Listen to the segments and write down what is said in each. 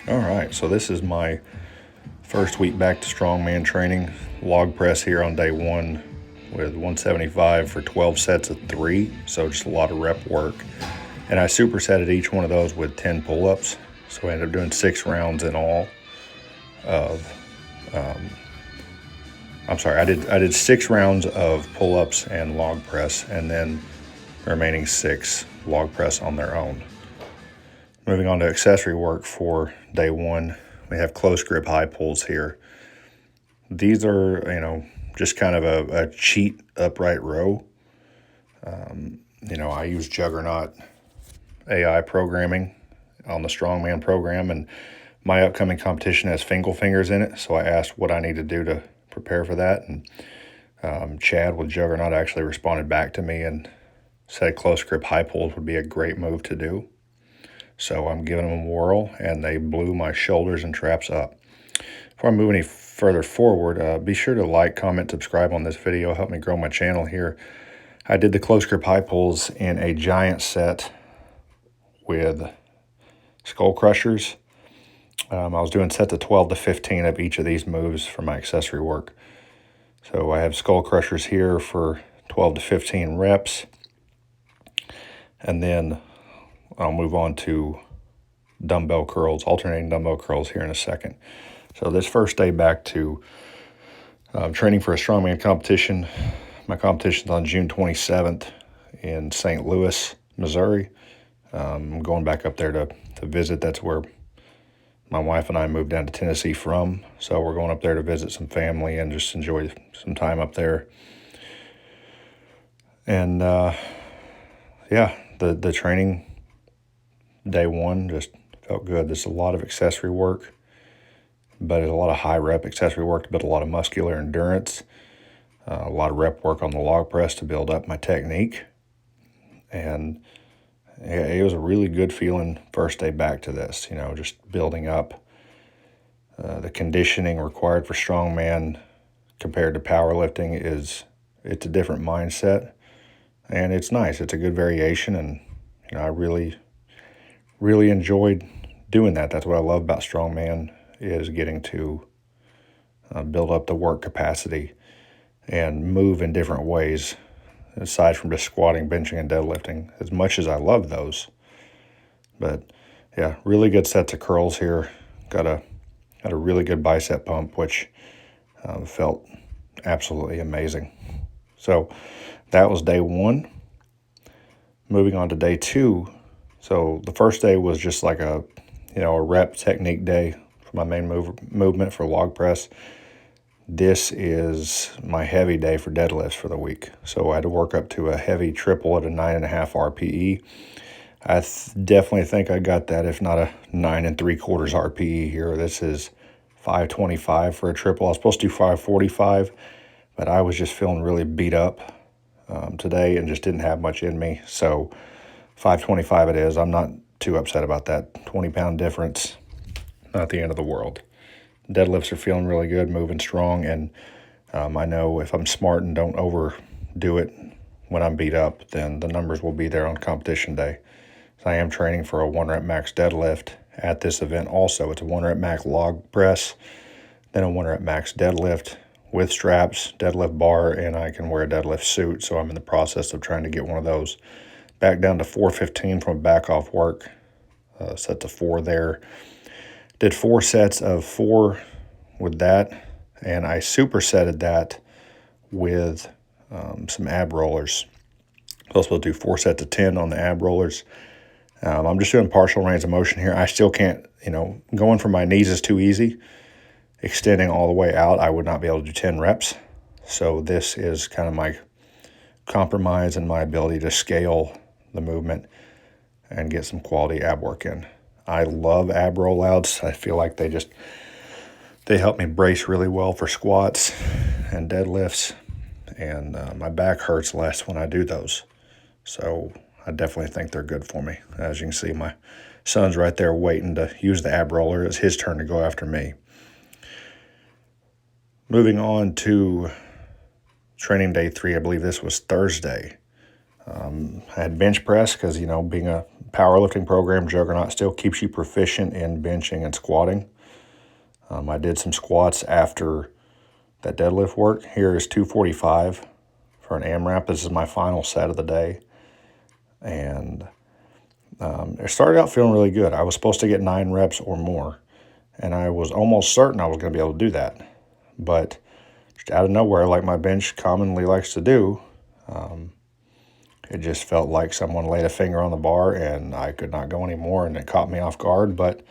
All right, so this is my first week back to strongman training. Log press here on day one with 175 for 12 sets of 3, so just a lot of rep work. And I supersetted each one of those with 10 pull-ups, so I ended up doing 6 rounds in all of, I did 6 rounds of pull-ups and log press, and then the remaining 6 log press on their own. Moving on to accessory work for day one, we have close grip high pulls here. These are, just kind of a cheat upright row. I use Juggernaut AI programming on the Strongman program, and my upcoming competition has fingal fingers in it, so I asked what I need to do to prepare for that, and Chad with Juggernaut actually responded back to me and said close grip high pulls would be a great move to do. So I'm giving them a whirl, and they blew my shoulders and traps up. Before I move any further forward, be sure to like, comment, subscribe on this video. Help me grow my channel here. I did the close grip high pulls in a giant set with skull crushers. I was doing sets of 12 to 15 of each of these moves for my accessory work. So I have skull crushers here for 12 to 15 reps. And then I'll move on to dumbbell curls, alternating dumbbell curls here in a second. So this first day back to training for a strongman competition. My competition's on June 27th in St. Louis, Missouri. I'm going back up there to visit. That's where my wife and I moved down to Tennessee from. So we're going up there to visit some family and just enjoy some time up there. And the training day one just felt good. There's a lot of accessory work, but it's a lot of high rep accessory work to build a lot of muscular endurance, a lot of rep work on the log press to build up my technique. And it was a really good feeling first day back to this, just building up the conditioning required for strongman compared to powerlifting it's a different mindset, and it's nice. It's a good variation, and I really enjoyed doing that. That's what I love about strongman, is getting to build up the work capacity and move in different ways aside from just squatting, benching, and deadlifting, as much as I love those. But yeah, really good sets of curls here. Got a really good bicep pump, which felt absolutely amazing. So that was day one. Moving on to day two. So the first day was just like a rep technique day for my main movement for log press. This is my heavy day for deadlifts for the week. So I had to work up to a heavy triple at a 9.5 RPE. I definitely think I got that, if not a 9 3/4 RPE here. This is 525 for a triple. I was supposed to do 545, but I was just feeling really beat up today and just didn't have much in me. So 525 it is. I'm not too upset about that. 20-pound difference, not the end of the world. Deadlifts are feeling really good, moving strong, and I know if I'm smart and don't overdo it when I'm beat up, then the numbers will be there on competition day. So I am training for a 1 rep max deadlift at this event also. It's a 1 rep max log press, then a 1 rep max deadlift with straps, deadlift bar, and I can wear a deadlift suit. So I'm in the process of trying to get one of those back down to 415 from back off work. Sets of 4 there. Did 4 sets of 4 with that, and I supersetted that with some ab rollers. So we'll do 4 sets of 10 on the ab rollers. I'm just doing partial range of motion here. I still can't, going from my knees is too easy. Extending all the way out, I would not be able to do 10 reps. So this is kind of my compromise in my ability to scale the movement and get some quality ab work in. I love ab rollouts. I feel like they help me brace really well for squats and deadlifts, and my back hurts less when I do those. So I definitely think they're good for me. As you can see, my son's right there waiting to use the ab roller. It's his turn to go after me. Moving on to training day 3, I believe this was Thursday. I had bench press because, being a powerlifting program, Juggernaut, still keeps you proficient in benching and squatting. I did some squats after that deadlift work. Here is 245 for an AMRAP. This is my final set of the day. And it started out feeling really good. I was supposed to get 9 reps or more, and I was almost certain I was going to be able to do that. But just out of nowhere, like my bench commonly likes to do, it just felt like someone laid a finger on the bar and I could not go anymore, and it caught me off guard. But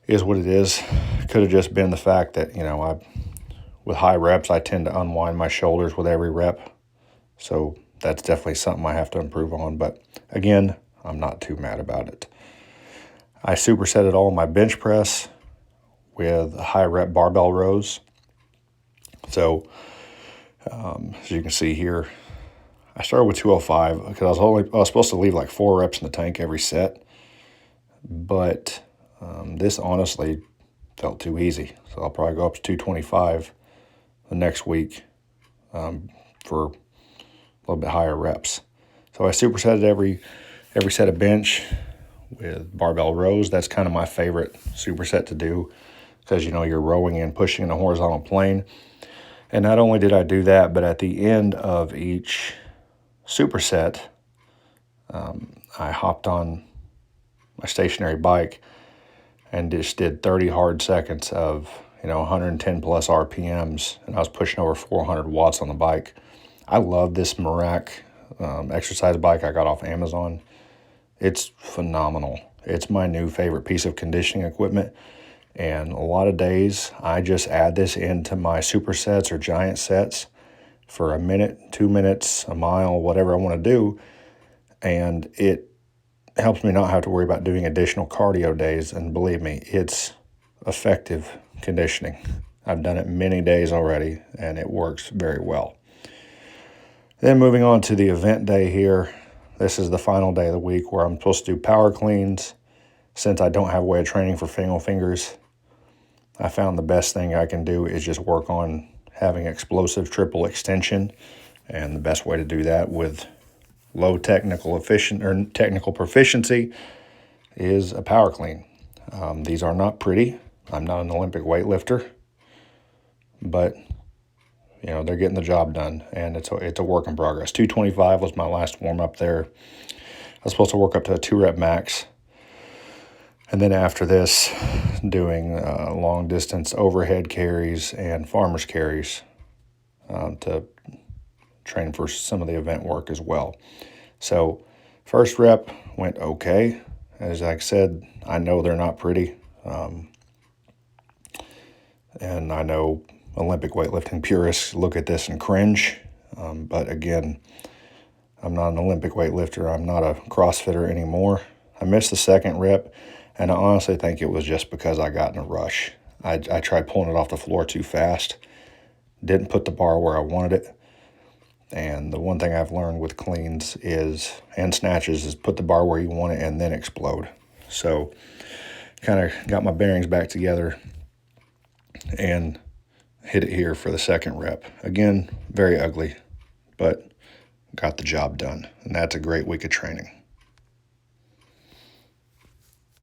it is what it is. Could have just been the fact that, with high reps, I tend to unwind my shoulders with every rep. So that's definitely something I have to improve on. But again, I'm not too mad about it. I supersetted all my bench press with high rep barbell rows. So as you can see here, I started with 205 because I was supposed to leave like 4 reps in the tank every set. But this honestly felt too easy. So I'll probably go up to 225 the next week for a little bit higher reps. So I supersetted every set of bench with barbell rows. That's kind of my favorite superset to do because, you're rowing and pushing in a horizontal plane. And not only did I do that, but at the end of each superset, I hopped on my stationary bike and just did 30 hard seconds of 110 plus RPMs, and I was pushing over 400 watts on the bike. I love this Merak exercise bike I got off Amazon. It's phenomenal. It's my new favorite piece of conditioning equipment, and a lot of days I just add this into my supersets or giant sets for a minute, 2 minutes, a mile, whatever I want to do, and it helps me not have to worry about doing additional cardio days. And believe me, it's effective conditioning. I've done it many days already, and it works very well. Then moving on to the event day here. This is the final day of the week where I'm supposed to do power cleans. Since I don't have a way of training for single fingers, I found the best thing I can do is just work on having explosive triple extension, and the best way to do that with low technical proficiency is a power clean. These are not pretty. I'm not an Olympic weightlifter, but they're getting the job done, and it's a work in progress. 225 was my last warm up there. I was supposed to work up to a 2-rep max, and then after this, doing long distance overhead carries and farmer's carries to train for some of the event work as well. So first rep went okay. As I said, I know they're not pretty. And I know Olympic weightlifting purists look at this and cringe. But again, I'm not an Olympic weightlifter. I'm not a CrossFitter anymore. I missed the second rep, and I honestly think it was just because I got in a rush. I tried pulling it off the floor too fast. Didn't put the bar where I wanted it. And the one thing I've learned with cleans and snatches is put the bar where you want it and then explode. So kind of got my bearings back together and hit it here for the second rep. Again, very ugly, but got the job done. And that's a great week of training.